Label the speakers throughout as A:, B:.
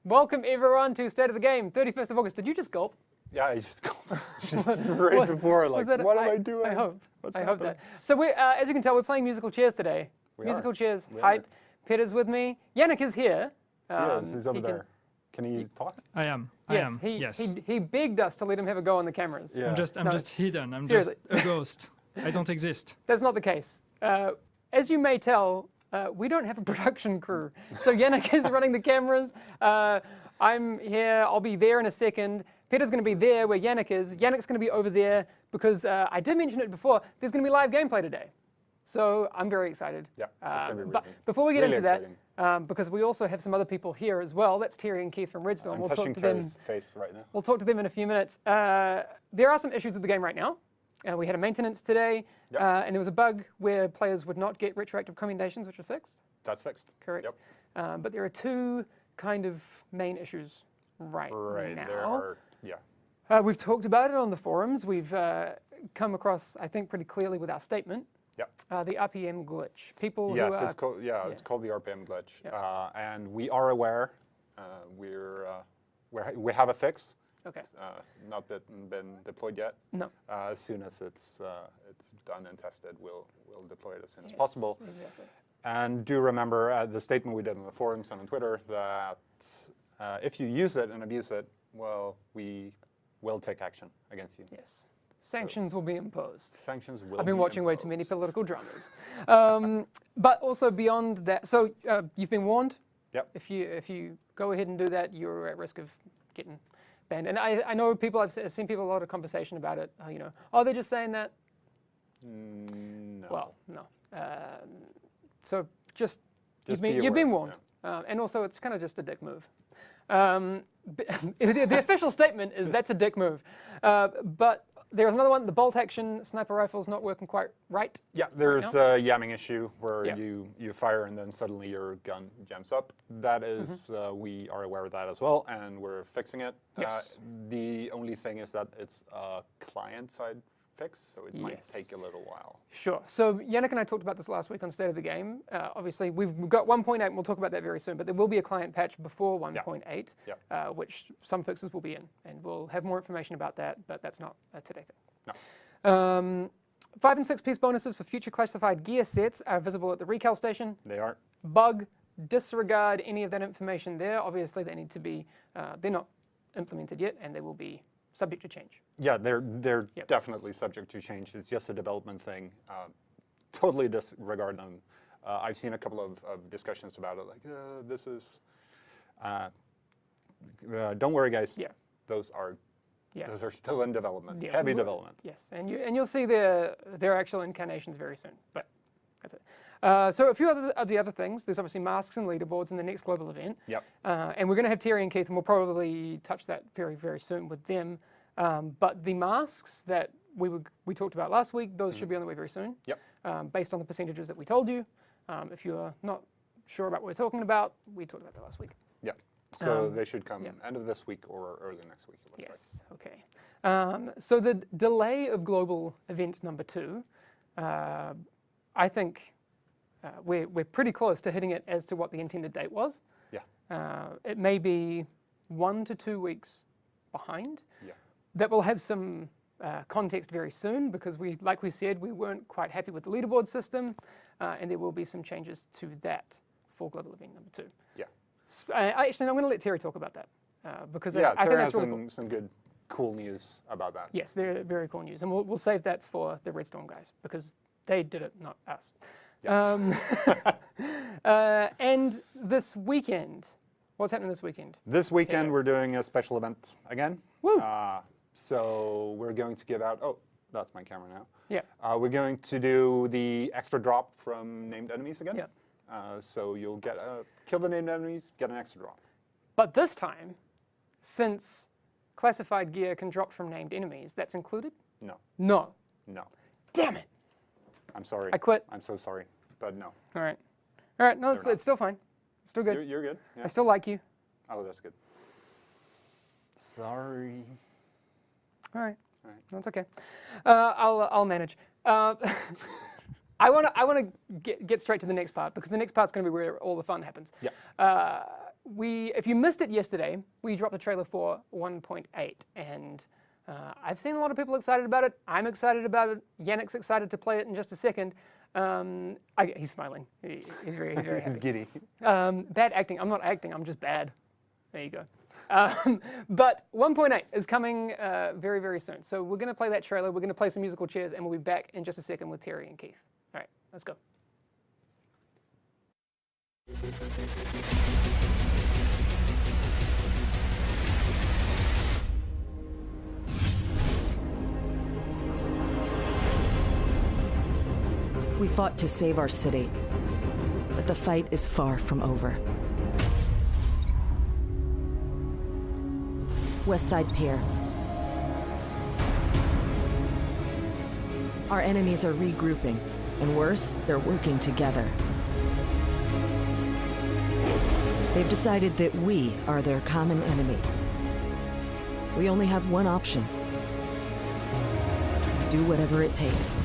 A: Welcome everyone to State of the Game, 31st of August. Did you just gulp?
B: Yeah, I just gulped. Just right before, like, what am I doing?
A: I hope that. So we, as you can tell, we're playing musical chairs today. Musical chairs, hype. Peter's with me. Yannick is here.
B: He's over there. Can he talk?
C: I am.
A: Yes. He begged us to let him have a go on the cameras.
B: Yeah.
C: I'm just hidden. I'm
A: seriously.
C: just a ghost. I don't exist.
A: That's not the case. As you may tell, we don't have a production crew. So Yannick is running the cameras. I'm here. I'll be there in a second. Peter's going to be there where Yannick is. Yannick's going to be over there because I did mention it before. There's going to be live gameplay today. So I'm very excited.
B: Yeah, it's going to be
A: But before we get
B: really
A: into that, because we also have some other people here as well. That's Terry and Keith from Redstone.
B: I'm
A: we'll
B: touching
A: talk to them.
B: Terry's face right now.
A: We'll talk to them in a few minutes. There are some issues with the game right now. We had a maintenance today, and there was a bug where players would not get retroactive commendations, which are fixed.
B: That's fixed.
A: Correct.
B: Yep.
A: But there are two kind of main issues right now.
B: There are,
A: we've talked about it on the forums. We've come across, I think, pretty clearly with our statement.
B: Yep.
A: The RPM glitch. People
B: yes,
A: who are,
B: it's called the RPM glitch,
A: Yep.
B: and we are aware. We have a fix.
A: Okay.
B: Not been deployed yet.
A: No.
B: As soon as it's done and tested, we'll deploy it as soon as possible.
A: Exactly.
B: And do remember the statement we did on the forums and on Twitter that if you use it and abuse it, well, we will take action against you.
A: Yes. Sanctions will be imposed.
B: Sanctions will.
A: I've been watching way too many political dramas. But also beyond that, so you've been warned.
B: Yep.
A: If you go ahead and do that, you're at risk of getting banned. And I know people. I've seen people a lot of conversation about it. Oh, they're just saying that.
B: No.
A: Well, no. So just you've
B: be
A: been warned.
B: Yeah.
A: And also, it's kind of just a dick move. The official statement is that's a dick move. But there's another one, the bolt action sniper rifle's not working quite right.
B: Yeah, there's a yamming issue where
A: Yeah.
B: you fire and then suddenly your gun jams up. That is, we are aware of that as well, and we're fixing it.
A: Yes.
B: The only thing is that it's a client-side fix, so it might
A: Yes.
B: take a little while.
A: Sure. So Yannick and I talked about this last week on State of the Game. Obviously, we've got 1.8, and we'll talk about that very soon, but there will be a client patch before 1.8, which some fixes will be in, and we'll have more information about that, but that's not a today thing.
B: No.
A: 5 and 6 piece bonuses for future classified gear sets are visible at the recal station.
B: They are.
A: Bug, disregard any of that information there. Obviously, they need to be, they're not implemented yet, and they will be subject to change.
B: Yeah, they're definitely subject to change. It's just a development thing. Totally disregard them. I've seen a couple of discussions about it, like this is. Don't worry, guys.
A: Yeah.
B: Those are still in development.
A: Yeah.
B: Heavy development.
A: Yes, and you'll see their actual incarnations very soon. But that's it. So a few of the other things. There's obviously masks and leaderboards in the next global event.
B: Yep.
A: And we're going to have Terry and Keith, and we'll probably touch that very, very soon with them. But the masks that we talked about last week, those should be on the way very soon.
B: Yep.
A: Based on the percentages that we told you. If you're not sure about what we're talking about, we talked about that last week.
B: Yeah. So they should come end of this week or early next week. It looks
A: Yes. Okay. So the delay of global event number 2, I think we're pretty close to hitting it as to what the intended date was.
B: Yeah.
A: It may be 1 to 2 weeks behind.
B: Yeah.
A: That will have some context very soon because like we said, we weren't quite happy with the leaderboard system, and there will be some changes to that for global event number 2.
B: Yeah.
A: Actually, I'm going to let Terry talk about that because I think
B: Terry
A: that's
B: has
A: really cool.
B: some good, cool news about that.
A: Yes, they're very cool news, and we'll save that for the Redstone guys because they did it, not us.
B: Yeah.
A: And this weekend, what's happening this weekend?
B: This weekend we're doing a special event again.
A: Woo!
B: So we're going to give out. Oh, that's my camera now.
A: Yeah.
B: We're going to do the extra drop from named enemies again.
A: Yeah.
B: So you'll get kill the named enemies, get an extra drop.
A: But this time, since classified gear can drop from named enemies, that's included?
B: No.
A: No.
B: No.
A: Damn it.
B: I'm sorry.
A: I quit.
B: I'm so sorry, but no.
A: All right. All right. No, it's still fine. It's still good.
B: You're good. Yeah.
A: I still like you.
B: Oh, that's good. Sorry.
A: All right.
B: All right.
A: That's okay. I'll manage. I want to get straight to the next part because the next part's going to be where all the fun happens.
B: Yeah.
A: If you missed it yesterday, we dropped a trailer for 1.8, and I've seen a lot of people excited about it. I'm excited about it. Yannick's excited to play it in just a second. He's smiling. He's very happy.
B: He's giddy.
A: Bad acting. I'm not acting. I'm just bad. There you go. But 1.8 is coming very, very soon. So we're going to play that trailer. We're going to play some musical chairs, and we'll be back in just a second with Terry and Keith. All right, let's go.
D: We fought to save our city, but the fight is far from over. West Side Pier. Our enemies are regrouping, and worse, they're working together. They've decided that we are their common enemy. We only have one option. Do whatever it takes.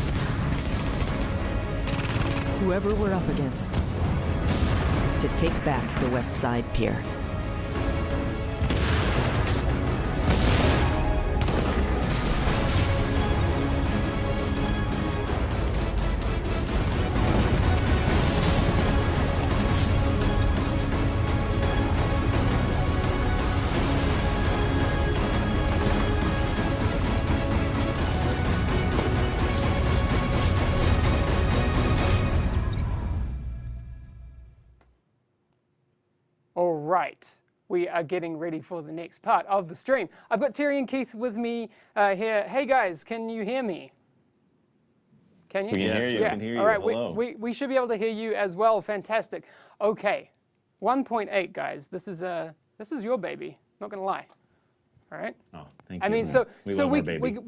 D: Whoever we're up against, to take back the West Side Pier.
A: All right, we are getting ready for the next part of the stream. I've got Terry and Keith with me here. Hey guys, can you hear me? Can you?
E: We can hear you.
A: Yeah.
E: We can hear you.
A: All right,
E: Hello.
A: we should be able to hear you as well. Fantastic. Okay, 1.8 guys. This is your baby. Not gonna lie. All right.
E: Oh, thank you.
A: I mean,
E: man.
A: so
E: we
A: so
E: love
A: we
E: our baby.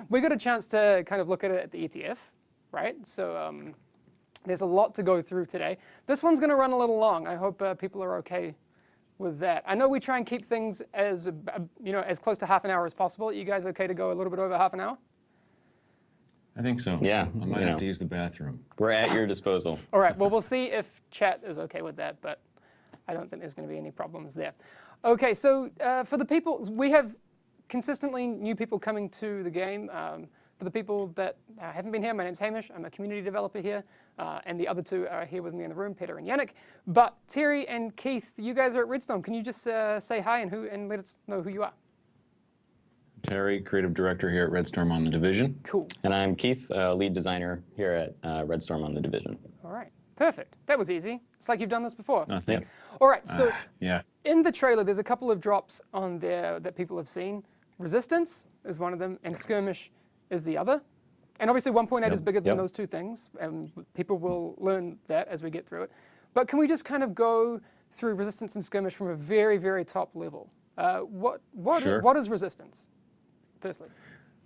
A: we got a chance to kind of look at it at the ETF, right? So there's a lot to go through today. This one's going to run a little long. I hope people are okay with that. I know we try and keep things as as close to half an hour as possible. Are you guys okay to go a little bit over half an hour?
E: I think so.
F: Yeah,
E: I might
F: you
E: have
F: know.
E: to use the bathroom.
F: We're at your disposal.
A: All right. Well, we'll see if chat is okay with that, but I don't think there's going to be any problems there. Okay. So for the people, we have consistently new people coming to the game. For the people that haven't been here, my name's Hamish. I'm a community developer here, and the other two are here with me in the room, Peter and Yannick. But Terry and Keith, you guys are at Redstone. Can you just say hi and let us know who you are?
E: Terry, creative director here at Redstorm on the Division.
A: Cool.
F: And I'm Keith, lead designer here at Redstorm on the Division.
A: All right. Perfect. That was easy. It's like you've done this before.
E: Oh, thanks.
A: All right. So
E: Yeah.
A: in the trailer, there's a couple of drops on there that people have seen. Resistance is one of them, and Skirmish is the other. And obviously 1.8 is bigger than those two things, and people will learn that as we get through it. But can we just kind of go through Resistance and Skirmish from a very, very top level?
E: Sure.
A: What is Resistance, firstly?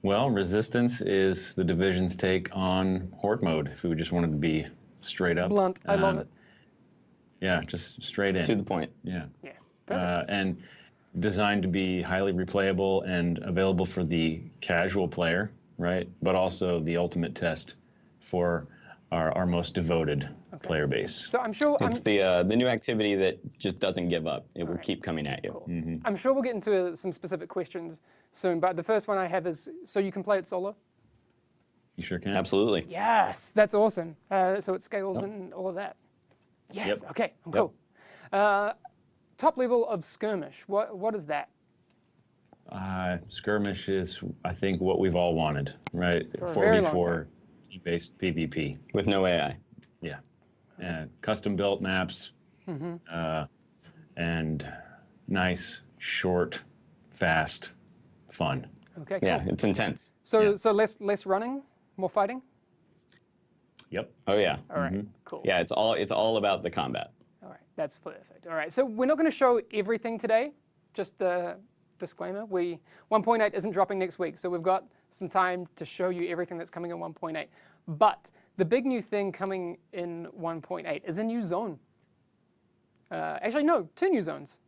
E: Well, Resistance is the Division's take on Horde mode, if we just wanted to be straight up.
A: Blunt. I love it.
E: Yeah, just straight in.
F: To the point.
E: Yeah.
A: Yeah. Perfect.
E: And designed to be highly replayable and available for the casual player, right? But also the ultimate test for our most devoted player base.
A: So I'm sure
F: It's the new activity that just doesn't give up. It will keep coming at you.
A: Cool. I'm sure we'll get into some specific questions soon, but the first one I have is, so you can play it solo?
E: You sure can.
F: Absolutely.
A: Yes, that's awesome. So it scales and all of that. Yes,
E: Yep.
A: okay, I'm cool. Top level of Skirmish, what is that?
E: Skirmish is, I think, what we've all wanted, right?
A: For a very long
E: 4v4 based PvP.
F: With no AI.
E: Yeah. Custom built maps and nice, short, fast, fun.
A: Okay, cool.
F: Yeah, it's intense.
A: So less running, more fighting?
E: Yep.
F: Oh yeah.
A: All right, cool.
F: Yeah, it's all about the combat.
A: All right, that's perfect. All right, so we're not going to show everything today. Just a disclaimer, 1.8 isn't dropping next week, so we've got some time to show you everything that's coming in 1.8. But the big new thing coming in 1.8 is a new zone. Actually, no, 2 new zones.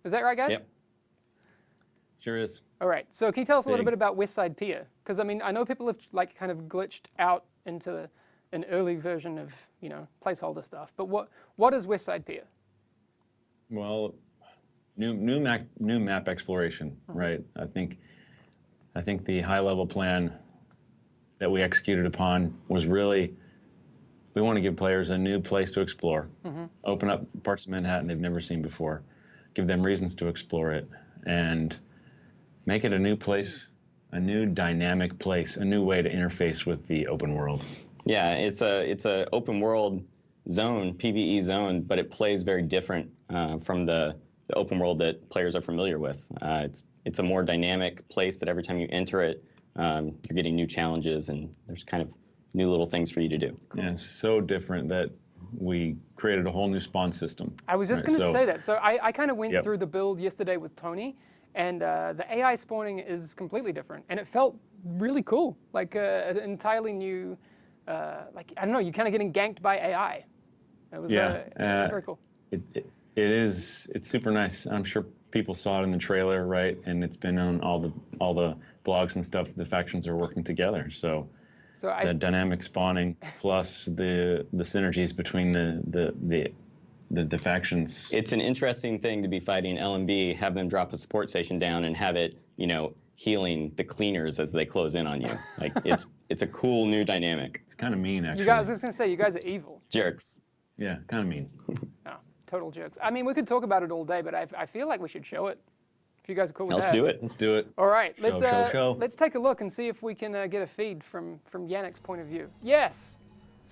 A: Is that right, guys?
F: Yep.
E: Sure is.
A: All right. So can you tell us a little
E: Big.
A: bit about West Side Pier? Because I mean, I know people have like kind of glitched out into an early version of placeholder stuff. But what is West Side Pier?
E: Well, new map exploration, right? I think the high level plan that we executed upon was really, we want to give players a new place to explore, open up parts of Manhattan they've never seen before, give them reasons to explore it, and make it a new place, a new dynamic place, a new way to interface with the open world.
F: Yeah, it's a open world zone, PvE zone, but it plays very different from the open world that players are familiar with. It's a more dynamic place that every time you enter it, you're getting new challenges and there's kind of new little things for you to do.
E: And it's so different that we created a whole new spawn system.
A: I was just
E: right?
A: going to say that. So I kind of went
E: Yep.
A: through the build yesterday with Tony, and the AI spawning is completely different, and it felt really cool, like an entirely new, like I don't know, you're kind of getting ganked by AI. It was very cool.
E: It's super nice. I'm sure people saw it in the trailer, right? And it's been on all the blogs and stuff. The factions are working together, so the dynamic spawning plus the synergies between the factions.
F: It's an interesting thing to be fighting LMB, have them drop a support station down and have it, healing the cleaners as they close in on you. Like it's a cool new dynamic.
E: It's kind of mean, actually.
A: You guys, I was going to say, you guys are evil.
F: Jerks.
E: Yeah, kind of mean.
A: No, total jerks. I mean, we could talk about it all day, but I feel like we should show it. If you guys are cool with that.
F: Let's do it.
E: Let's do it.
A: All right,
E: Show.
A: let's take a look and see if we can get a feed from Yannick's point of view. Yes.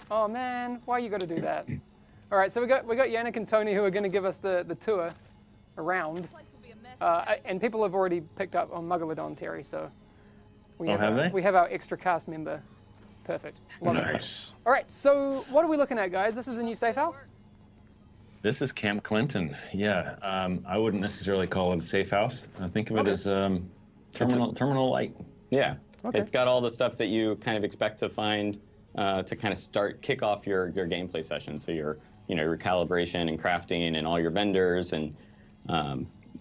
A: Oh man, why you got to do that? All right, so we got Yannick and Tony who are going to give us the tour around, and people have already picked up on Megalodon, Terry. So we
E: have they?
A: We have our extra cast member. Perfect. Love it.
E: Nice.
A: All right, so what are we looking at, guys? This is a new safe house.
E: This is Camp Clinton. Yeah, I wouldn't necessarily call it a safe house. I think of it as terminal light.
F: Yeah.
A: Okay.
F: It's got all the stuff that you kind of expect to find to kind of kick off your gameplay session. So your calibration and crafting and all your vendors and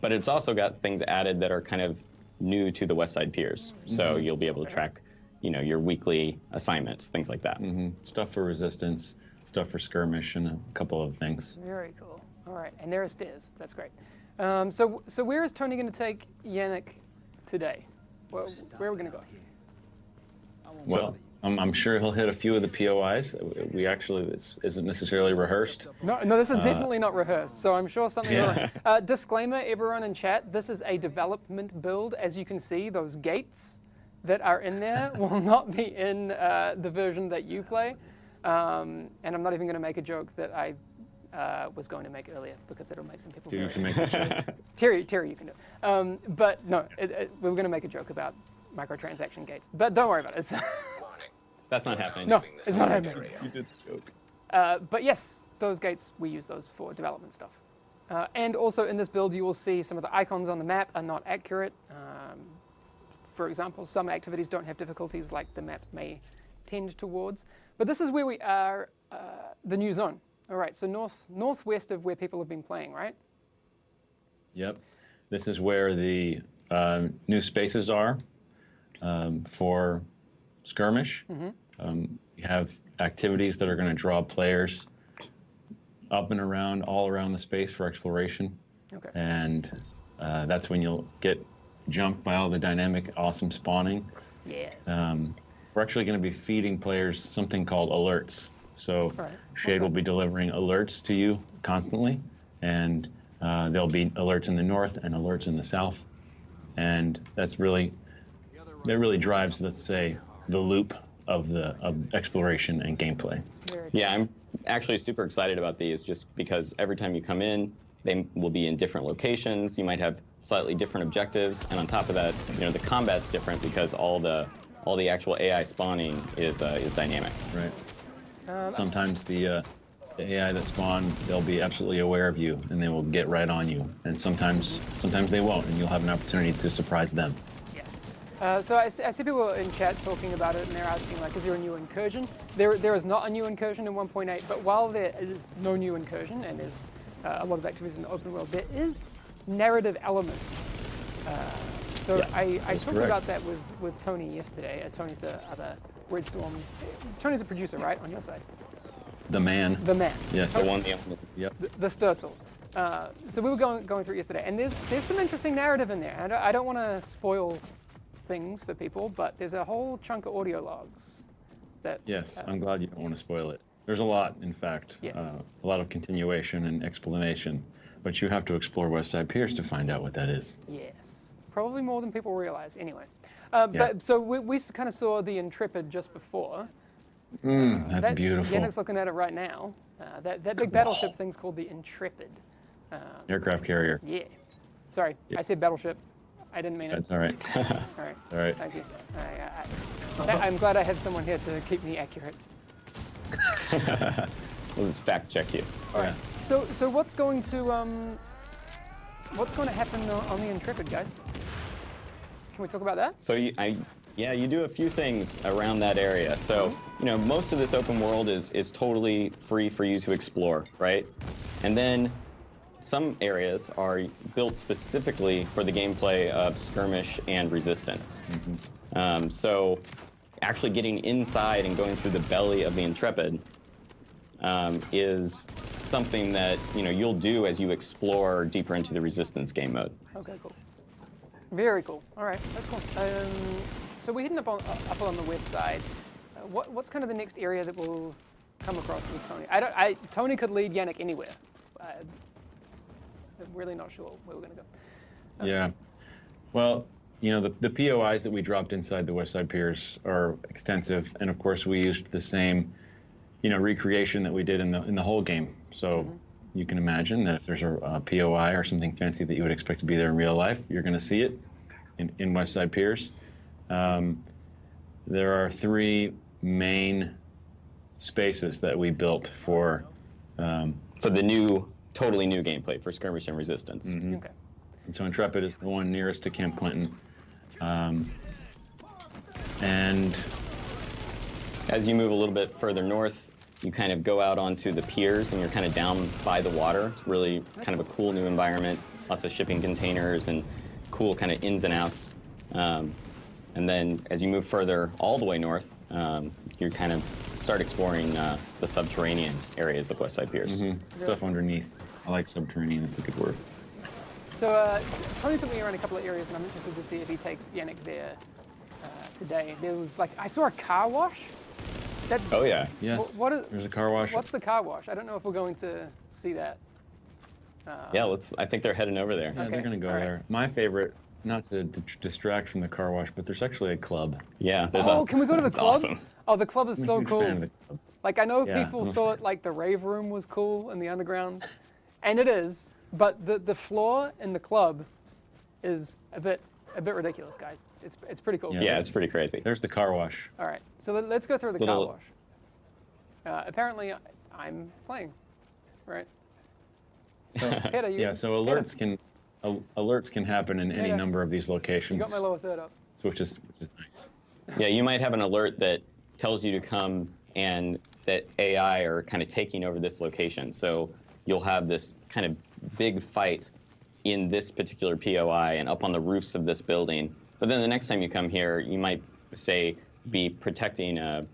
F: but it's also got things added that are kind of new to the West Side Piers. So you'll be able to track your weekly assignments, things like that.
E: Stuff for resistance, stuff for skirmish, and a couple of things.
A: Very cool. All right, and there are stairs. That's great. So where is Tony going to take Yannick today? Where are we going to go?
E: Well, I'm sure he'll hit a few of the POIs. We actually, this isn't necessarily rehearsed.
A: No, this is definitely not rehearsed, so I'm sure something
E: Yeah.
A: wrong. Disclaimer, everyone in chat, this is a development build. As you can see, those gates that are in there will not be in the version that you play. And I'm not even going to make a joke that I was going to make earlier because it'll make some people
E: Do you
A: very
E: have to make a
A: Terry, you can do it. But no, we were going to make a joke about microtransaction gates. But don't worry about it. It's
F: That's not happening.
A: no, it's not happening.
E: You did the joke.
A: But yes, those gates, we use those for development stuff. And also in this build, you will see some of the icons on the map are not accurate. For example, some activities don't have difficulties like the map may tend towards. But this is where we are, the new zone. All right, so northwest of where people have been playing, right?
E: Yep. This is where the new spaces are for skirmish. You have activities that are going to draw players up and around, all around the space for exploration.
A: Okay.
E: And that's when you'll get jumped by all the dynamic, awesome spawning.
A: Yes.
E: We're actually going to be feeding players something called alerts. So
A: Right.
E: Shade will be delivering alerts to you constantly, and there'll be alerts in the north and alerts in the south, and that really drives, let's say, the loop of exploration and gameplay.
F: Yeah, I'm actually super excited about these just because every time you come in, they will be in different locations. You might have slightly different objectives, and on top of that, the combat's different because all the actual AI spawning is dynamic.
E: Right. Sometimes the AI that spawn, they'll be absolutely aware of you, and they will get right on you. And sometimes they won't, and you'll have an opportunity to surprise them.
A: Yes. So I see people in chat talking about it, and they're asking, like, is there a new incursion? There is not a new incursion in 1.8, but while there is no new incursion, and there's a lot of activities in the open world, there is narrative elements So
F: Yes,
A: I
E: that's
A: talked
E: correct.
A: about that with Tony yesterday. Tony's the other Red Storm. Tony's a producer, right, on your side?
E: The man.
A: The man.
E: Yes.
F: The one, the only.
E: Yep.
A: The Sturzel. So we were going through it yesterday, and there's some interesting narrative in there. I don't want to spoil things for people, but there's a whole chunk of audio logs that.
E: Yes. I'm glad you don't want to spoil it. There's a lot, in fact.
A: Yes.
E: A lot of continuation and explanation, but you have to explore West Side Piers to find out what that is.
A: Yes, probably more than people realize. Anyway,
E: Yeah.
A: but so we kind of saw the Intrepid just before.
E: That's beautiful.
A: Yannick's looking at it right now. That big battleship thing's called the Intrepid.
E: Aircraft carrier.
A: Yeah. Sorry, I said battleship. I didn't mean it.
E: That's all right.
A: All right.
E: All right.
A: Thank you. I'm glad I had someone here to keep me accurate.
F: We'll just fact check you.
A: All right. So what's going to happen on the Intrepid, guys? Can we talk about that?
F: So you do a few things around that area. So, most of this open world is totally free for you to explore, right? And then some areas are built specifically for the gameplay of skirmish and resistance. So actually getting inside and going through the belly of the Intrepid is something that you'll do as you explore deeper into the resistance game mode.
A: Okay, cool. Very cool. All right, that's cool. So we're heading up on the west side. What's kind of the next area that we'll come across with Tony? Tony could lead Yannick anywhere. I'm really not sure where we're going to go.
E: Yeah. Well, the POIs that we dropped inside the West Side Piers are extensive, and of course we used the same, recreation that we did in the whole game. So you can imagine that if there's a POI or something fancy that you would expect to be there in real life, you're going to see it in West Side Piers. There are 3 main spaces that we built for
F: the totally new gameplay for skirmish and resistance.
A: Okay.
E: And so Intrepid is the one nearest to Camp Clinton. And
F: as you move a little bit further north, you kind of go out onto the piers and you're kind of down by the water. It's really kind of a cool new environment. Lots of shipping containers and cool kind of ins and outs. And then as you move further all the way north, you kind of start exploring the subterranean areas of West Side Piers.
E: stuff underneath. I like subterranean, that's a good word.
A: So Tony took me around a couple of areas, and I'm interested to see if he takes Yannick there today. There was I saw a car wash.
F: Oh yeah.
E: Yes, there's a car wash.
A: What's the car wash? I don't know if we're going to see that.
F: Yeah, I think they're heading over there.
E: Yeah,
A: Okay,
E: they're going to go
A: all right.
E: there. My favorite, not to distract from the car wash, but there's actually a club.
F: Yeah,
A: Can we go to the
F: it's
A: club?
F: Awesome.
A: Oh, the club is
E: I'm a
A: so
E: huge
A: cool.
E: fan of the club.
A: I know
E: Yeah.
A: people thought the rave room was cool in the underground, and it is. But the floor in the club is a bit ridiculous, guys. It's pretty cool.
E: Yeah.
F: Yeah, it's pretty crazy.
E: There's the car wash.
A: All right, so let's go through the
F: Little-
A: car wash. Apparently, I'm playing, right?
E: So,
A: Peter, you,
E: so alerts can happen in any
A: Yeah.
E: number of these
A: you
E: locations,
A: got my lower third up.
E: which is nice.
F: Yeah, you might have an alert that tells you to come and that AI are kind of taking over this location. So you'll have this kind of big fight in this particular POI and up on the roofs of this building. But then the next time you come here, you might be protecting a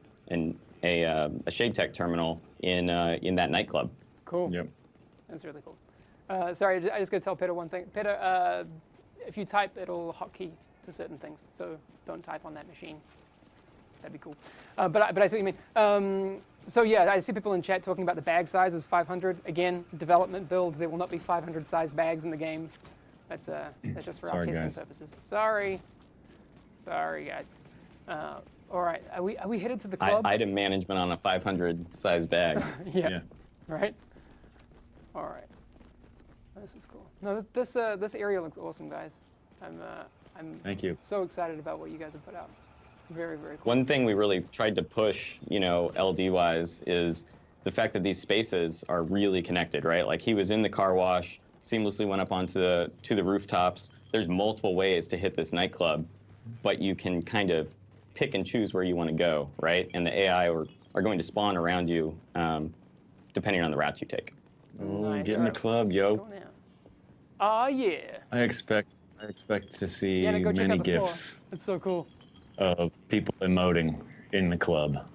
F: Shade Tech terminal in that nightclub.
A: Cool.
E: Yep.
A: That's really cool. Sorry, I just got to tell Peter one thing. Peter, if you type, it'll hotkey to certain things. So don't type on that machine. That'd be cool. But I see what you mean. So yeah, I see people in chat talking about the bag size is 500. Again, development build. There will not be 500 size bags in the game. That's just for our
E: Sorry,
A: testing
E: guys.
A: purposes. Sorry, guys. All right, are we headed to the club?
F: Item management on a 500 size bag.
A: Yeah. Right. All right. This is cool. No, this area looks awesome, guys. I'm
E: Thank you.
A: so excited about what you guys have put out. Very, very cool.
F: One thing we really tried to push, LD-wise, is the fact that these spaces are really connected, right? Like he was in the car wash, seamlessly went up onto the rooftops. There's multiple ways to hit this nightclub, but you can kind of pick and choose where you want to go, right? And the AI are going to spawn around you, depending on the routes you take.
E: Oh,
A: Nice.
E: get in the club, yo.
A: Go now. Oh yeah.
E: I expect I expect to see
A: Yannick, go check
E: many
A: out the floor.
E: gifs
A: It's so cool.
E: of people emoting in the club.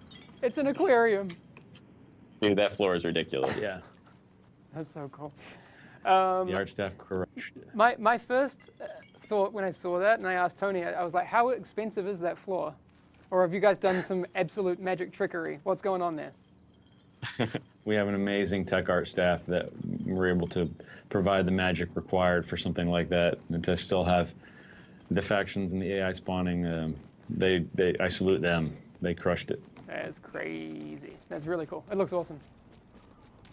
A: It's an aquarium.
F: Dude, that floor is ridiculous.
E: Yeah,
A: That's so cool.
E: the art staff crushed it.
A: My first thought when I saw that, and I asked Tony, I was like, how expensive is that floor? Or have you guys done some absolute magic trickery? What's going on there?
E: We have an amazing tech art staff that were able to provide the magic required for something like that, and to still have the factions and the AI spawning. I salute them. They crushed it.
A: That's crazy. That's really cool. It looks awesome.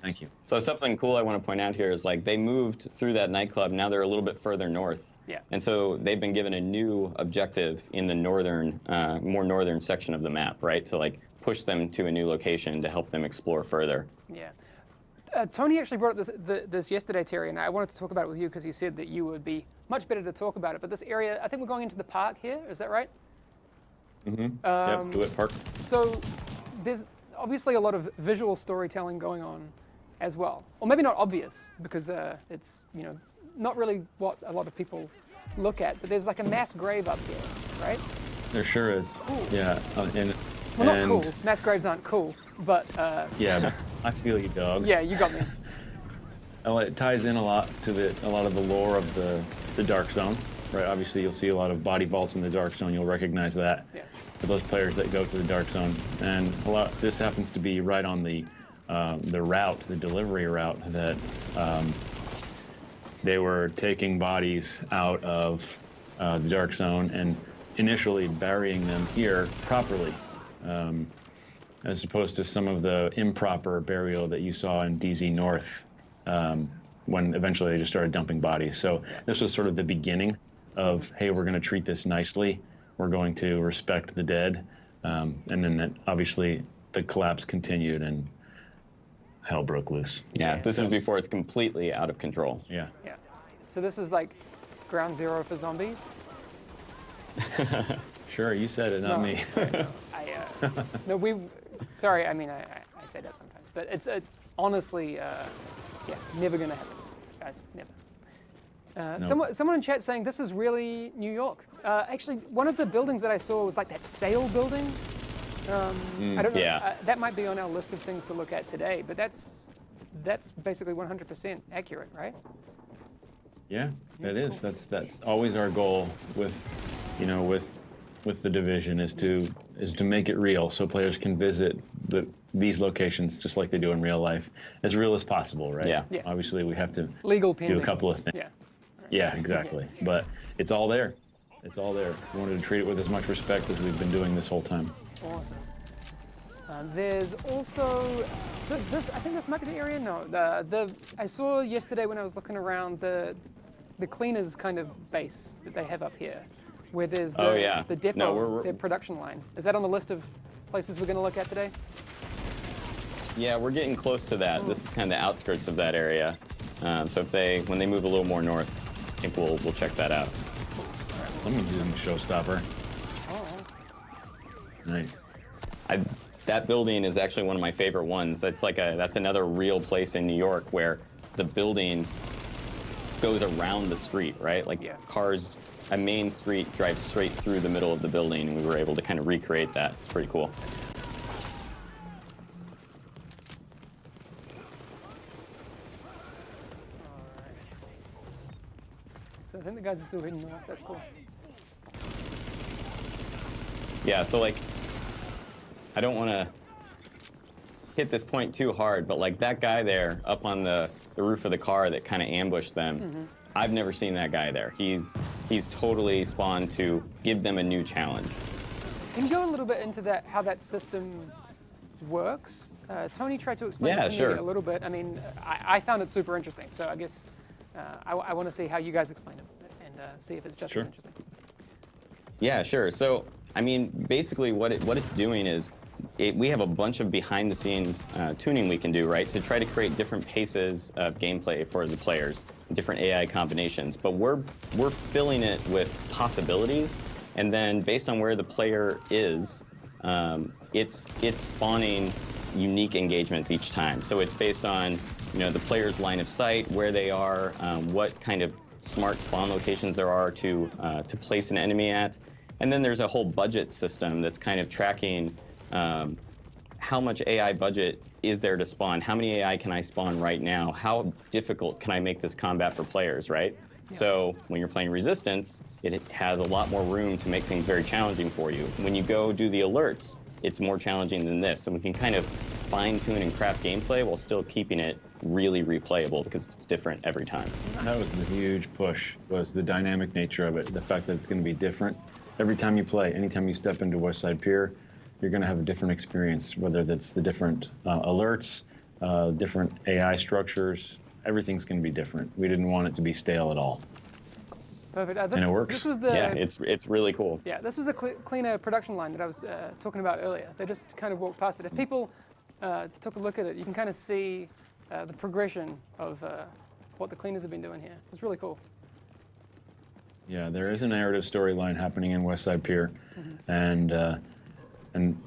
E: Thank you.
F: So something cool I want to point out here is like they moved through that nightclub. Now they're a little bit further north.
A: Yeah.
F: And so they've been given a new objective in the northern, more northern section of the map, right? To like push them to a new location to help them explore further.
A: Yeah. Tony actually brought up this yesterday, Terry, and I wanted to talk about it with you because you said that you would be much better to talk about it. But this area, I think we're going into the park here. Is that right?
E: Mm-hmm. Yep, Do It Park.
A: So there's obviously a lot of visual storytelling going on as well. Or maybe not obvious because it's, not really what a lot of people look at. But there's like a mass grave up here, right?
E: There sure is.
A: Cool.
E: Yeah,
A: Well, not cool. Mass graves aren't cool, but
E: Yeah, I feel you, dog.
A: yeah, you got me.
E: Well, it ties in a lot to a lot of the lore of the Dark Zone, right? Obviously, you'll see a lot of body vaults in the Dark Zone. You'll recognize that
A: Yeah.
E: for those players that go to the Dark Zone. And this happens to be right on the route, the delivery route that they were taking bodies out of the Dark Zone and initially burying them here properly, as opposed to some of the improper burial that you saw in DZ North, when eventually they just started dumping bodies. So this was sort of the beginning of, hey, we're going to treat this nicely. We're going to respect the dead. And then obviously the collapse continued and hell broke loose.
F: Yeah, this is before it's completely out of control.
E: Yeah.
A: Yeah. So this is like ground zero for zombies.
E: Sure, you said it, not
A: No,
E: me.
A: No, sorry, I mean, I say that sometimes, but it's honestly, never gonna happen, guys, never.
E: No.
A: Someone in chat saying this is really New York. Actually, one of the buildings that I saw was like that sail building. I don't know,
F: Yeah.
A: that might be on our list of things to look at today, but that's basically 100% accurate, right?
E: Yeah, that is. That's always our goal with the division is to make it real, so players can visit these locations just like they do in real life, as real as possible, right?
F: Yeah.
A: Yeah.
E: Obviously, we have to
A: Legal
E: do
A: pending.
E: a couple of things.
A: Yeah.
E: Yeah, exactly. But it's all there. It's all there. We wanted to treat it with as much respect as we've been doing this whole time.
A: Awesome. There's also this. I think this might be the area. No, I saw yesterday when I was looking around the cleaners kind of base that they have up here, where there's the depot,
F: No,
A: their production line. Is that on the list of places we're going to look at today?
F: Yeah, we're getting close to that. This is kind of the outskirts of that area. So when they move a little more north, I think we'll check that out.
E: Let me do a showstopper.
A: Oh.
E: Nice.
F: That building is actually one of my favorite ones. That's another real place in New York where the building goes around the street, right? Like cars, a main street drives straight through the middle of the building, and we were able to kind of recreate that. It's pretty cool.
A: So I think the guys are still heading north. That's cool.
F: Yeah, so I don't want to hit this point too hard, but like that guy there up on the roof of the car that kind of ambushed them, I've never seen that guy there. He's totally spawned to give them a new challenge.
A: Can you go a little bit into that, how that system works? Tony tried to explain it to me a little bit. I mean, I found it super interesting, so I guess I want to see how you guys explain it and see if it's just as interesting.
F: Yeah, sure. So, I mean, basically what it's doing is we have a bunch of behind-the-scenes tuning we can do, right, to try to create different paces of gameplay for the players, different AI combinations. But we're filling it with possibilities, and then based on where the player is, it's spawning unique engagements each time. So it's based on the player's line of sight, where they are, what kind of smart spawn locations there are to place an enemy at. And then there's a whole budget system that's kind of tracking how much AI budget is there to spawn? How many AI can I spawn right now? How difficult can I make this combat for players, right? Yeah. So when you're playing Resistance, it has a lot more room to make things very challenging for you. When you go do the alerts, it's more challenging than this. And we can kind of fine-tune and craft gameplay while still keeping it really replayable because it's different every time.
E: That was the huge push, was the dynamic nature of it, the fact that it's going to be different every time you play. Anytime you step into Westside Pier, you're going to have a different experience, whether that's the different alerts, different AI structures. Everything's going to be different. We didn't want it to be stale at all.
A: Perfect.
E: And it works.
A: This was the,
F: yeah, it's really cool.
A: Yeah, this was a cleaner production line that I was talking about earlier. They just kind of walked past it. If people took a look at it, you can kind of see the progression of what the cleaners have been doing here. It's really cool.
E: Yeah, there is a narrative storyline happening in Westside Pier, and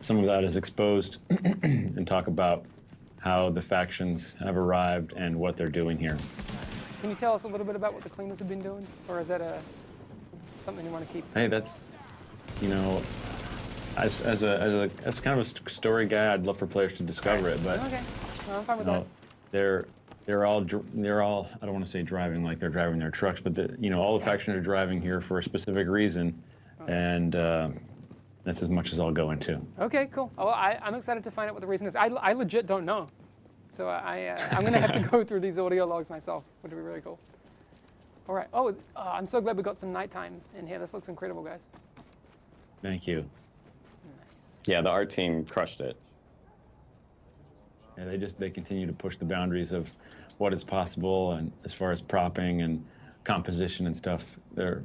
E: some of that is exposed and talk about how the factions have arrived and what they're doing here.
A: Can you tell us a little bit about what the cleaners have been doing, or is that something you want to keep?
E: Hey, that's, you know, as kind of a story guy, I'd love for players to discover it, but
A: okay, no, I'm fine with that.
E: They're all I don't want to say driving like they're driving their trucks, but all the factions are driving here for a specific reason, and that's as much as I'll go into.
A: Okay, cool. Oh, I'm excited to find out what the reason is. I legit don't know. So I'm going to have to go through these audio logs myself, which would be really cool. All right. Oh, I'm so glad we got some nighttime in here. This looks incredible, guys.
E: Thank you.
A: Nice.
F: Yeah, the art team crushed it.
E: Yeah, they continue to push the boundaries of what is possible, and as far as propping and composition and stuff, they're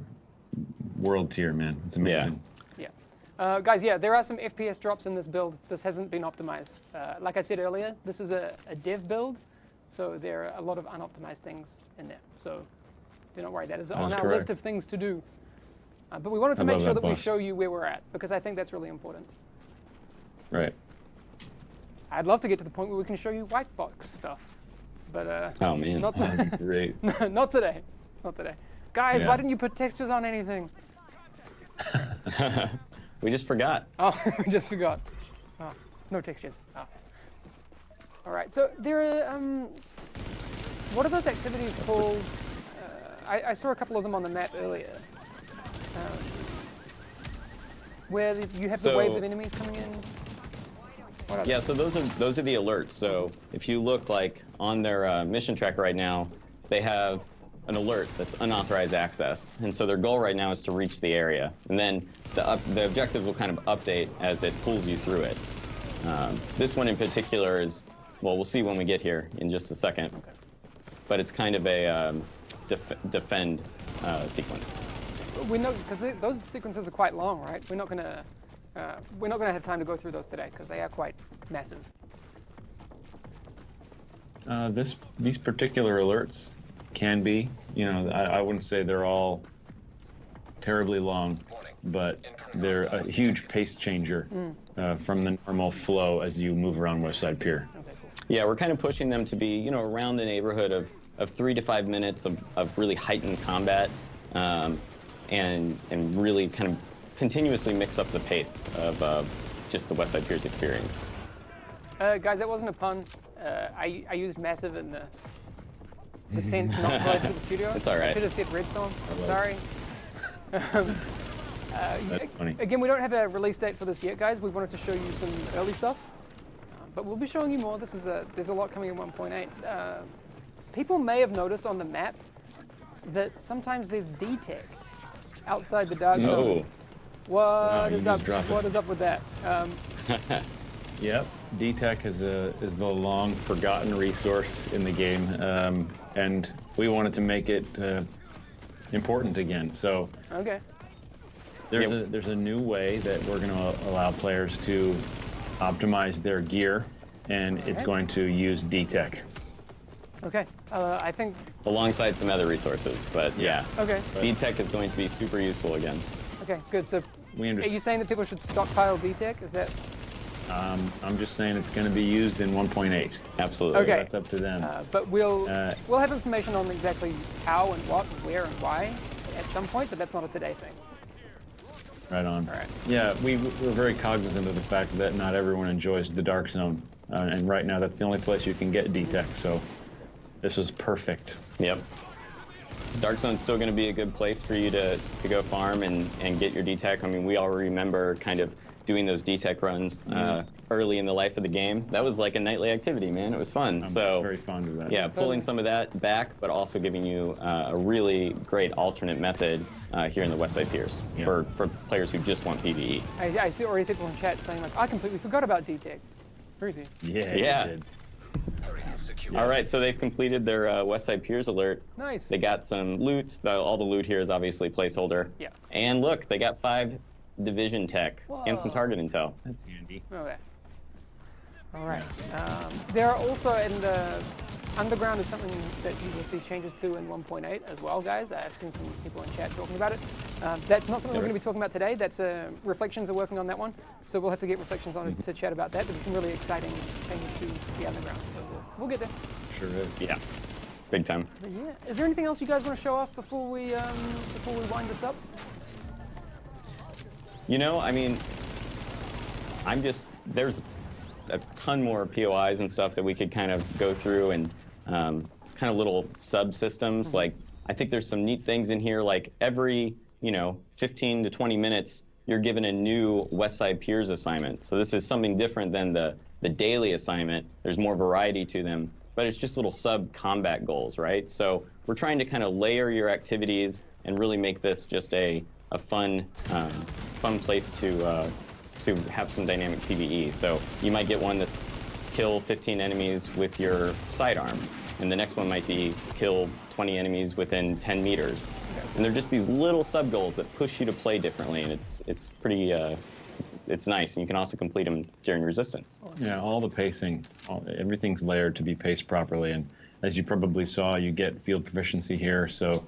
E: world tier, man. It's amazing.
A: Yeah. Guys, yeah, there are some FPS drops in this build. This hasn't been optimized. Like I said earlier, this is a dev build, so there are a lot of unoptimized things in there. So do not worry, that is on our list of things to do. But we wanted to make sure that we show you where we're at, because I think that's really important.
E: Right.
A: I'd love to get to the point where we can show you white box stuff, but
F: oh man,
A: not
E: great.
A: not today. Not today. Guys, why didn't you put textures on anything?
F: We just forgot.
A: Oh, we just forgot. Oh, no textures. Oh. All right, so there are, what are those activities called? I saw a couple of them on the map earlier. Where you have the waves of enemies coming in.
F: Yeah, so those are the alerts. So if you look like on their mission tracker right now, they have an alert that's unauthorized access, and so their goal right now is to reach the area, and then the objective will kind of update as it pulls you through it. This one in particular is, well, we'll see when we get here in just a second, but it's kind of a defend sequence.
A: We know, because those sequences are quite long, right? We're not gonna have time to go through those today because they are quite massive.
E: These particular alerts can be, I wouldn't say they're all terribly long, but they're a huge pace changer from the normal flow as you move around Westside Pier.
A: Okay, cool.
F: Yeah, we're kind of pushing them to be, around the neighborhood of 3 to 5 minutes of really heightened combat, and really kind of continuously mix up the pace of just the Westside Pier's experience.
A: Guys, that wasn't a pun. I used massive in the sense not close to the studio.
F: It's all right.
A: I should have said Redstone. Sorry.
E: That's funny.
A: Again, we don't have a release date for this yet, guys. We wanted to show you some early stuff, but we'll be showing you more. There's a lot coming in 1.8. People may have noticed on the map that sometimes there's D-Tech outside the dark zone. What is up? What is up with that?
E: Yep, D-Tech is the long forgotten resource in the game, and we wanted to make it important again. So there's a new way that we're going to allow players to optimize their gear, and it's going to use D-Tech.
A: Okay, I think
F: alongside some other resources, but yeah.
A: Okay.
F: D-Tech is going to be super useful again.
A: Okay, good. So, are you saying that people should stockpile D-Tech? Is that?
E: I'm just saying it's going to be used in 1.8.
F: Absolutely.
A: Okay.
E: That's up to them.
A: But we'll have information on exactly how and what and where and why at some point, but that's not a today thing.
E: Right on.
A: All right.
E: Yeah, we're very cognizant of the fact that not everyone enjoys the dark zone, and right now that's the only place you can get D-Tech. So this was perfect.
F: Yep. Dark Zone's still going to be a good place for you to go farm and get your D-Tech. I mean, we all remember kind of doing those D-Tech runs early in the life of the game. That was like a nightly activity, man. It was fun.
E: I'm very fond of that.
F: Yeah, pulling some of that back, but also giving you a really great alternate method here in the Westside Piers for players who just want PvE.
A: I see already people in chat saying like, I completely forgot about D-Tech. Where is he?
F: Yeah.
E: You did.
F: All right, so they've completed their Westside Piers alert.
A: Nice.
F: They got some loot. All the loot here is obviously placeholder.
A: Yeah.
F: And look, they got 5 division tech and some target intel.
E: That's handy.
A: Okay. All right. There are also in the underground is something that you will see changes to in 1.8 as well, guys. I've seen some people in chat talking about it. That's not something we're going to be talking about today. That's Reflections are working on that one, so we'll have to get Reflections on it to chat about that. But there's some really exciting changes to the underground, so we'll get there.
E: Sure is.
F: Yeah, big time.
A: But yeah. Is there anything else you guys want to show off before we wind this up?
F: You know, I mean, there's a ton more POIs and stuff that we could kind of go through and kind of little subsystems. Like, I think there's some neat things in here, like every, 15 to 20 minutes, you're given a new Westside Piers assignment. So this is something different than the daily assignment. There's more variety to them, but it's just little sub-combat goals, right? So we're trying to kind of layer your activities and really make this just a fun place to have some dynamic PvE. So you might get one that's kill 15 enemies with your sidearm, and the next one might be kill 20 enemies within 10 meters. And they're just these little sub goals that push you to play differently, and it's pretty it's nice. And you can also complete them during resistance.
E: Yeah, all the pacing, everything's layered to be paced properly, and as you probably saw, you get field proficiency here. So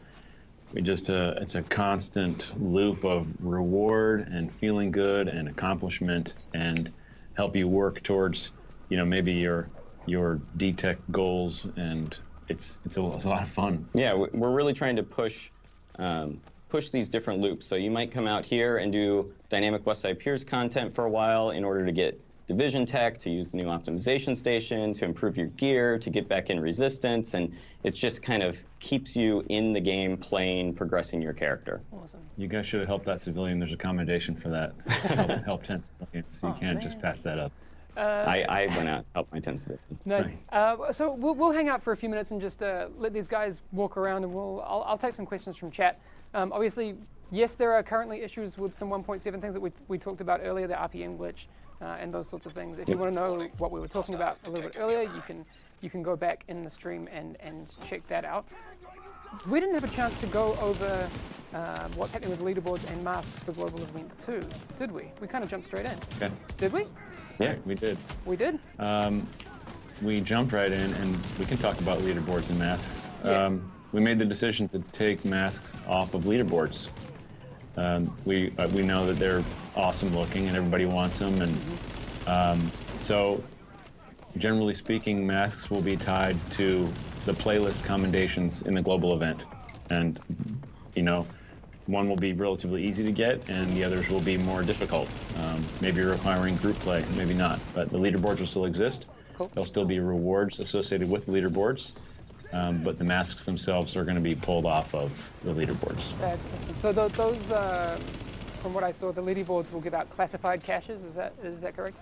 E: it's a constant loop of reward and feeling good and accomplishment, and help you work towards, maybe your D-Tech goals, and it's a lot of fun.
F: Yeah, we're really trying to push these different loops. So you might come out here and do dynamic Westside Piers content for a while in order to get division tech, to use the new optimization station, to improve your gear, to get back in resistance, and it just kind of keeps you in the game playing, progressing your character.
A: Awesome.
E: You guys should have helped that civilian. There's a commendation for that. help 10 civilians, so you can't just pass that up.
F: I went out to help my 10 civilians.
A: Nice. So we'll hang out for a few minutes and just let these guys walk around, and I'll take some questions from chat. Obviously, yes, there are currently issues with some 1.7 things that we talked about earlier, the RPM glitch and those sorts of things. If you want to know what we were talking about a little bit earlier, you can go back in the stream and check that out. We didn't have a chance to go over what's happening with leaderboards and masks for Global Event 2, did we? We kind of jumped straight in.
E: Okay.
A: Did we?
E: Yeah, we did.
A: We did?
E: We jumped right in, and we can talk about leaderboards and masks.
A: Yeah.
E: We made the decision to take masks off of leaderboards. We know that they're awesome looking, and everybody wants them, and so generally speaking, masks will be tied to the playlist commendations in the global event, and one will be relatively easy to get, and the others will be more difficult. Maybe requiring group play, maybe not, but the leaderboards will still exist.
A: Cool.
E: There'll still be rewards associated with the leaderboards, but the masks themselves are going to be pulled off of the leaderboards.
A: That's awesome. So those, from what I saw, the leaderboards will give out classified caches. Is that correct?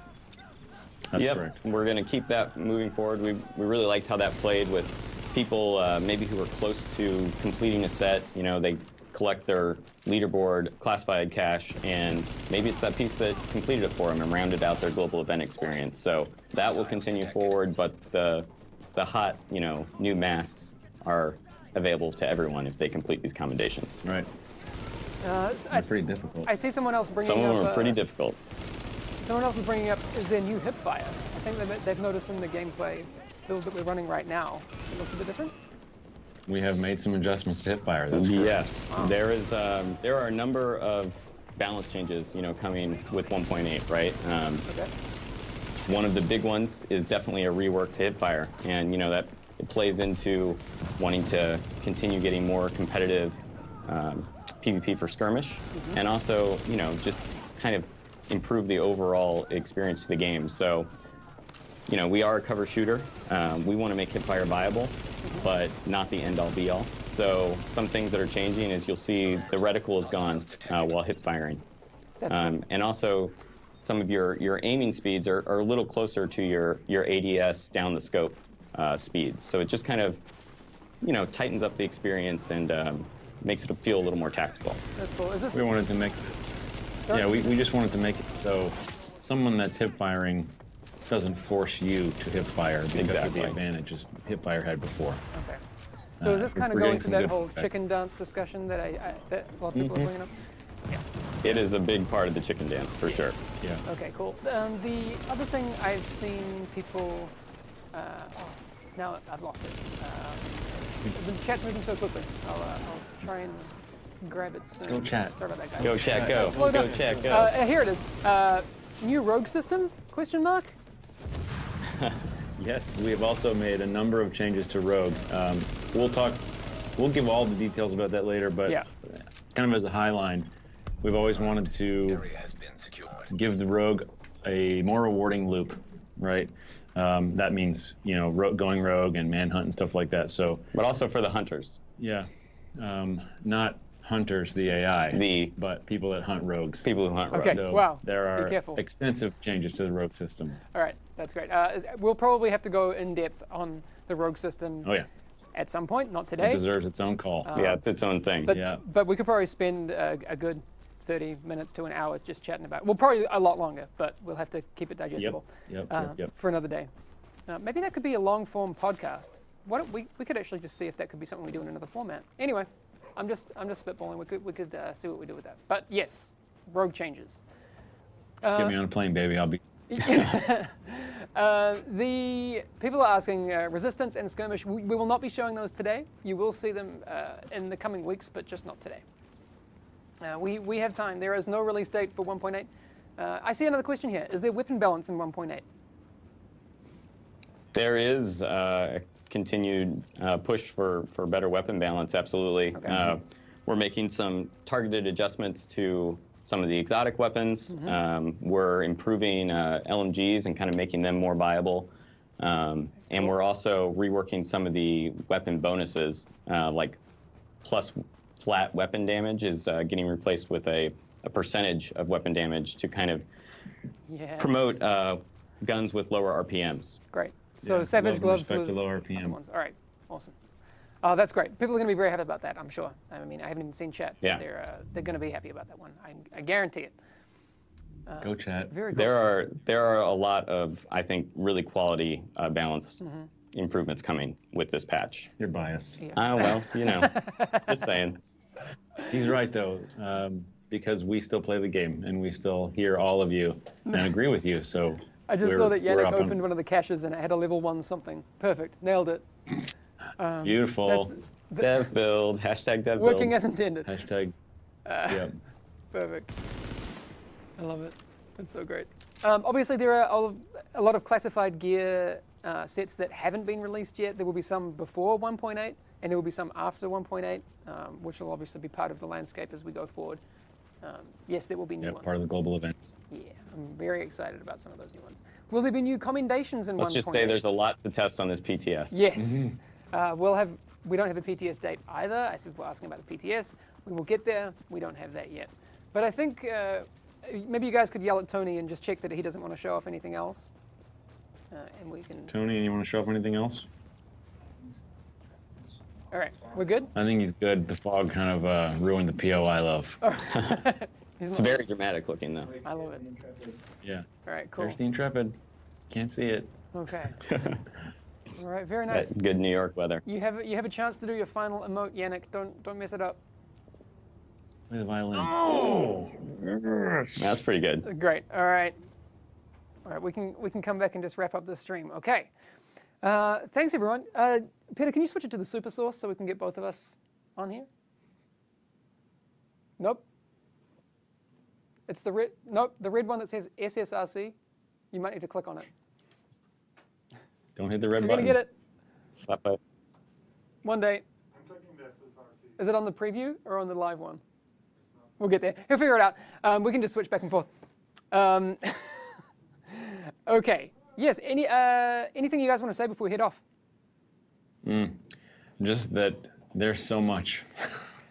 E: That's
F: Yep,
E: correct.
F: we're going to keep that moving forward. We really liked how that played with people maybe who were close to completing a set. They collect their leaderboard classified cache, and maybe it's that piece that completed it for them and rounded out their global event experience. So that will continue forward, but the hot, new masks are available to everyone if they complete these commendations.
E: Right.
A: They're
E: pretty difficult.
A: I see someone else bringing
F: Some
A: up...
F: of them are pretty difficult.
A: Someone else is bringing up is their new hipfire. I think they've noticed in the gameplay build that we're running right now. It looks a bit different.
E: We have made some adjustments to hipfire. That's correct.
F: Yes, there are a number of balance changes, coming with 1.8, right?
A: Okay.
F: One of the big ones is definitely a rework to hipfire, and that it plays into wanting to continue getting more competitive PvP for skirmish, and also just kind of improve the overall experience to the game. So we are a cover shooter. We want to make hipfire viable, but not the end-all be-all. So some things that are changing is you'll see the reticle is gone while hip firing. And also some of your aiming speeds are a little closer to your ADS down the scope speeds. So it just kind of tightens up the experience and makes it feel a little more tactical.
A: That's cool. Is this
E: We wanted to make we just wanted to make it so someone that's hip firing doesn't force you to hip fire because of the advantages hip fire had before.
A: Okay. So is this kind of
E: we're
A: going
E: getting
A: to
E: some
A: that
E: good
A: whole
E: feedback.
A: chicken dance discussion that that a lot of people are bringing up?
F: It is a big part of the chicken dance, for sure.
E: Yeah.
A: Okay, cool. The other thing I've seen people, now I've lost it. The chat's moving so quickly. I'll try and grab it soon.
E: Go chat.
A: Sorry about that, guys.
F: Go chat, go.
A: Slow
F: Go
A: down.
F: chat, go.
A: Here it is. New rogue system? Question mark?
E: Yes, we have also made a number of changes to Rogue. We'll give all the details about that later, but kind of as a high line, we've always wanted to give the Rogue a more rewarding loop, right? That means, going rogue and manhunt and stuff like that. So,
F: But also for the hunters.
E: yeah, not hunters, the AI,
F: But
E: but people that hunt rogues.
F: people who hunt rogues.
A: Okay.
E: So
A: Wow.
E: there
A: Be
E: are
A: careful.
E: extensive changes to the Rogue system.
A: All right, that's great. We'll probably have to go in depth on the rogue system
E: Oh yeah,
A: at some point, not
E: it
A: today.
E: deserves its own call.
F: Yeah, it's its own thing.
A: But,
E: Yeah.
A: but we could probably spend a good 30 minutes to an hour just chatting about it. Well, probably a lot longer, but we'll have to keep it digestible
E: Yep.
A: for another day. Maybe that could be a long-form podcast. Why don't we could actually just see if that could be something we do in another format. Anyway, I'm just spitballing. We could see what we do with that. But yes, rogue changes.
E: Get me on a plane, baby. I'll be.
A: The people are asking resistance and skirmish. We will not be showing those today. You will see them in the coming weeks, but just not today. We have time. There is no release date for 1.8. I see another question here. Is there weapon balance in 1.8?
F: There is a continued push for better weapon balance, absolutely.
A: Okay.
F: We're making some targeted adjustments to some of the exotic weapons. We're improving LMGs and kind of making them more viable. And we're also reworking some of the weapon bonuses, like plus flat weapon damage is getting replaced with a percentage of weapon damage to kind of promote guns with lower RPMs.
A: Great. So
E: Yeah,
A: Savage
E: love and
A: Gloves
E: respect
A: with
E: to low
A: other
E: RPM.
A: ones. All right, awesome. Oh, that's great. People are going to be very happy about that, I'm sure. I mean, I haven't even seen chat. But
F: Yeah.
A: they're going to be happy about that one. I guarantee it.
E: Go chat.
A: Very cool.
F: There are a lot of, I think, really quality balanced improvements coming with this patch.
E: You're biased.
A: Yeah.
F: Well, just saying.
E: He's right though, because we still play the game and we still hear all of you and agree with you. So
A: I just
E: we're-
A: saw that
E: we're
A: Yannick
E: up on-
A: opened one of the caches and it had a level 1 something. Perfect. Nailed it.
E: Beautiful.
F: Dev build, hashtag dev
A: Working
F: build.
A: as intended.
E: Hashtag. Yep.
A: Perfect. I love it. That's so great. Obviously, there are a lot of classified gear sets that haven't been released yet. There will be some before 1.8, and there will be some after 1.8, which will obviously be part of the landscape as we go forward. Yes, there will be new
E: Yep.
A: ones.
E: Part of the global event.
A: Yeah, I'm very excited about some of those new ones. Will there be new commendations in 1.8?
F: Let's just say there's a lot to test on this PTS.
A: Yes. We don't have a PTS date either. I see people asking about the PTS. We will get there. We don't have that yet. But I think maybe you guys could yell at Tony and just check that he doesn't want to show off anything else. And we can...
E: Tony, you want to show up anything else?
A: All right, we're good?
E: I think he's good. The fog kind of ruined the PO I love.
A: He's
F: It's
A: not-
F: very dramatic looking, though.
A: I love it.
E: Yeah.
A: All right, cool.
E: There's the Intrepid. Can't see it.
A: Okay. All right, very nice.
F: That good New York weather.
A: You have a chance to do your final emote, Yannick. Don't mess it up.
E: Play the violin. Oh!
F: That's pretty good.
A: Great. All right. All right. We can come back and just wrap up this stream. Okay. Thanks everyone. Peter, can you switch it to the super source so we can get both of us on here? Nope. It's the red. Nope. The red one that says SSRC. You might need to click on it.
E: Don't hit the red
A: You're
E: button.
A: gonna get it
F: Stop it.
A: one day. Is it on the preview or on the live one? We'll get there. He'll figure it out. We can just switch back and forth. Okay. Yes. Anything you guys want to say before we head off?
E: Just that there's so much.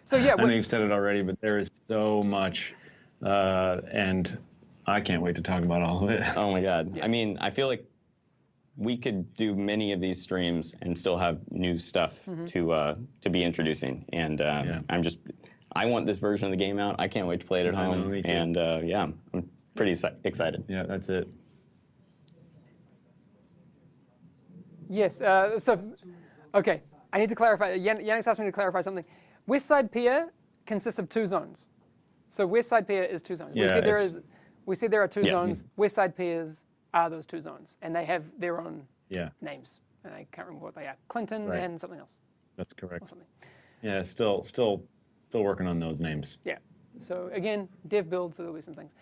A: So yeah,
E: I know you've said it already, but there is so much, and I can't wait to talk about all of it.
F: Oh my God.
A: Yes.
F: I mean, I feel like we could do many of these streams and still have new stuff to be introducing. And I want this version of the game out. I can't wait to play it at home.
E: me too.
F: And yeah, I'm pretty excited.
E: Yeah, that's it.
A: Yes. Okay. I need to clarify. Yannick's asked me to clarify something. West Side Pier consists of 2 zones. So West Side Pier is 2 zones.
E: Yeah,
A: We said there are 2
F: Yes.
A: zones. West Side Piers are those 2 zones, and they have their own
E: Yeah,
A: names. And I can't remember what they are. Clinton
E: Right.
A: and something else.
E: that's
A: Or
E: correct.
A: something.
E: Yeah, still working on those names.
A: Yeah. So again, dev build, so there'll be some things.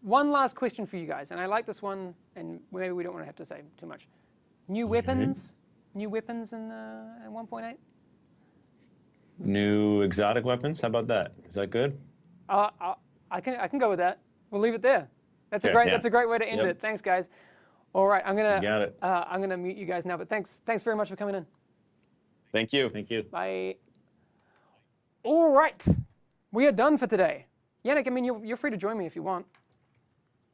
A: One last question for you guys, and I like this one, and maybe we don't want to have to say too much. New weapons? New weapons in 1.8?
E: New exotic weapons. How about that? Is that good?
A: I can go with that. We'll leave it there. That's
E: Yeah.
A: a great way to end
E: Yep.
A: it. Thanks, guys. All right, I'm
E: You got it.
A: gonna mute you guys now. But thanks very much for coming in.
F: Thank you.
E: Thank you.
A: Bye. All right, we are done for today. Yannick, I mean, you're free to join me if you want.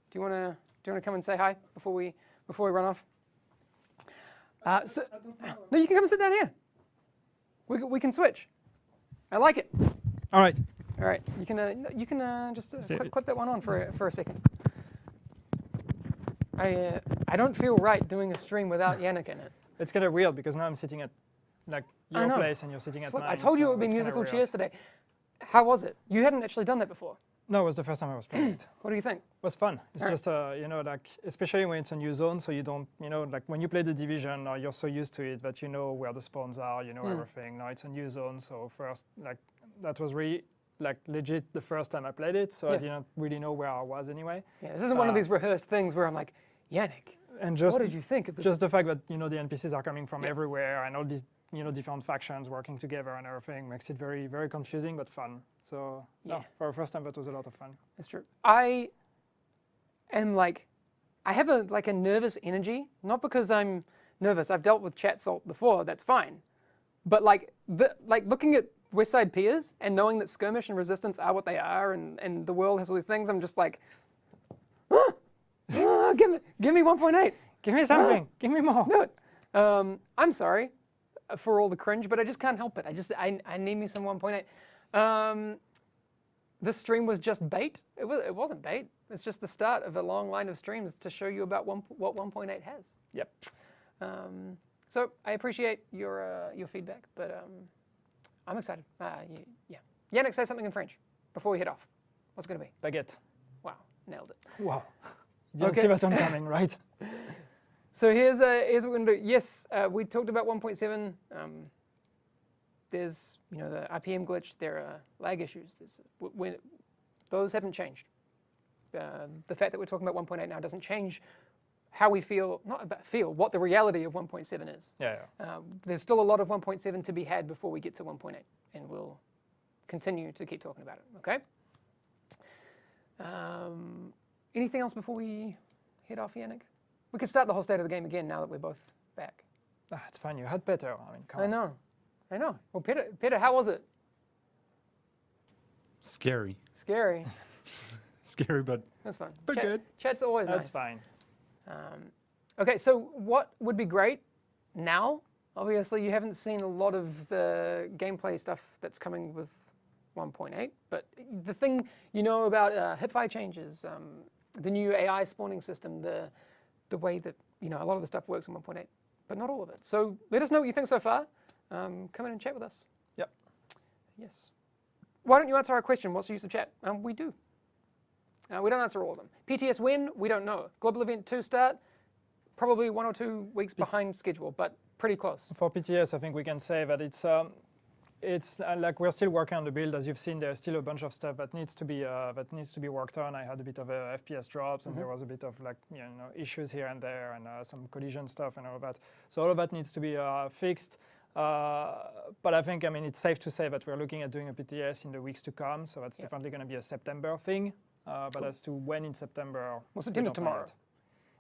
A: Do you wanna come and say hi before we run off? No, you can come and sit down here. We can switch. I like it.
C: All right.
A: All right, you can just clip that one on for a second. I don't feel right doing a stream without Yannick in it.
C: It's kind of weird because now I'm sitting at like
A: I
C: your
A: know.
C: place and you're sitting at mine.
A: I told you it
C: so
A: would be
C: it's kinda
A: musical
C: weird.
A: chairs today. How was it? You hadn't actually done that before.
C: No, it was the first time I was playing it.
A: What do you think?
C: It was fun. It's
A: All right.
C: just, like, especially when it's a new zone, so you don't, like when you play the Division, you're so used to it that you know where the spawns are, you know everything. Now it's a new zone, so first, like, that was really, like, legit the first time I played it, so I
A: Yeah.
C: didn't really know where I was anyway.
A: Yeah, this isn't one of these rehearsed things where I'm like, Yannick,
C: And just,
A: what did you think of this?
C: just the fact that, the NPCs are coming from everywhere and all these, different factions working together and everything makes it very, very confusing, but fun. So,
A: Yeah.
C: no, for the first time, that was a lot of fun.
A: That's true. I am like, I have a nervous energy, not because I'm nervous. I've dealt with chat salt before. That's fine. But like looking at West Side Piers and knowing that skirmish and resistance are what they are, and the world has all these things, I'm just like, give me 1.8.
C: Give me something. Give me more.
A: Do it. I'm sorry for all the cringe, but I just can't help it. I need me some 1.8. This stream was just bait. It wasn't bait. It's just the start of a long line of streams to show you about what 1.8 has.
C: Yep.
A: So I appreciate your feedback, but I'm excited. Yeah. Yannick, say something in French before we head off. What's it going to be?
C: Baguette.
A: Wow, nailed it.
C: Wow. Didn't
A: Okay.
C: see that one coming, right?
A: So here's what we're going to do. Yes, we talked about 1.7. There's the RPM glitch. There are lag issues. Those haven't changed. The fact that we're talking about 1.8 now doesn't change how we feel. Not about feel. What the reality of 1.7 is.
C: Yeah.
A: There's still a lot of 1.7 to be had before we get to 1.8, and we'll continue to keep talking about it. Okay. Anything else before we head off, Yannick? We could start the whole state of the game again now that we're both back.
C: It's fine. You had better. I mean, come on.
A: I know. Well, Peter, how was it?
B: Scary.
A: Scary.
B: Scary, but
A: That's fun.
B: good.
A: Chat's always
C: That's
A: nice.
C: fine.
A: Okay, so what would be great now? Obviously, you haven't seen a lot of the gameplay stuff that's coming with 1.8, but the thing about hipfire changes, the new AI spawning system, the way that a lot of the stuff works in 1.8, but not all of it. So let us know what you think so far. Come in and chat with us.
C: Yep.
A: Yes. Why don't you answer our question? What's the use of chat? We do. We don't answer all of them. PTS when? We don't know. Global Event 2 start? Probably 1 or 2 weeks behind schedule, but pretty close.
C: For PTS, I think we can say that it's it's like we're still working on the build. As you've seen, there's still a bunch of stuff that needs to be worked on. I had a bit of FPS drops, and there was a bit of issues here and there, and some collision stuff and all of that. So all of that needs to be fixed. But I think, it's safe to say that we're looking at doing a PTS in the weeks to come. So that's definitely going to be a September thing. But as to when in September,
A: well, September's tomorrow.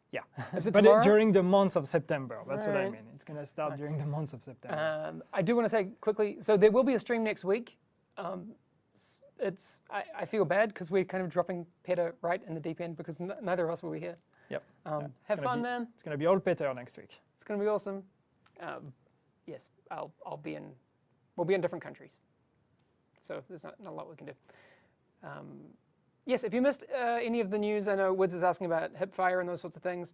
C: Yeah,
A: Is it
C: but
A: tomorrow?
C: during the month of September. That's what I
A: Right.
C: mean. It's going to start during the month of September.
A: I do want to say quickly, so there will be a stream next week. I feel bad because we're kind of dropping Peter right in the deep end because neither of us will be here.
C: Yep.
A: Have fun, man.
C: It's going to be all Peter next week.
A: It's going to be awesome. Yes, we'll be in different countries. So there's not a lot we can do. Yes, if you missed any of the news, I know Wids is asking about hipfire and those sorts of things.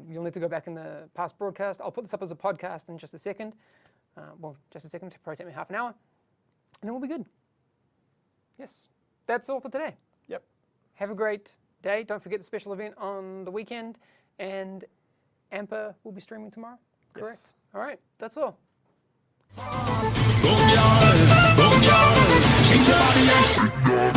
A: You'll need to go back in the past broadcast. I'll put this up as a podcast in just a second. Just a second, probably take me half an hour. And then we'll be good. Yes, that's all for today.
C: Yep.
A: Have a great day. Don't forget the special event on the weekend. And Amper will be streaming tomorrow, correct?
C: Yes.
A: All right, that's all.
G: Boom, y'all. Shake your body and shake your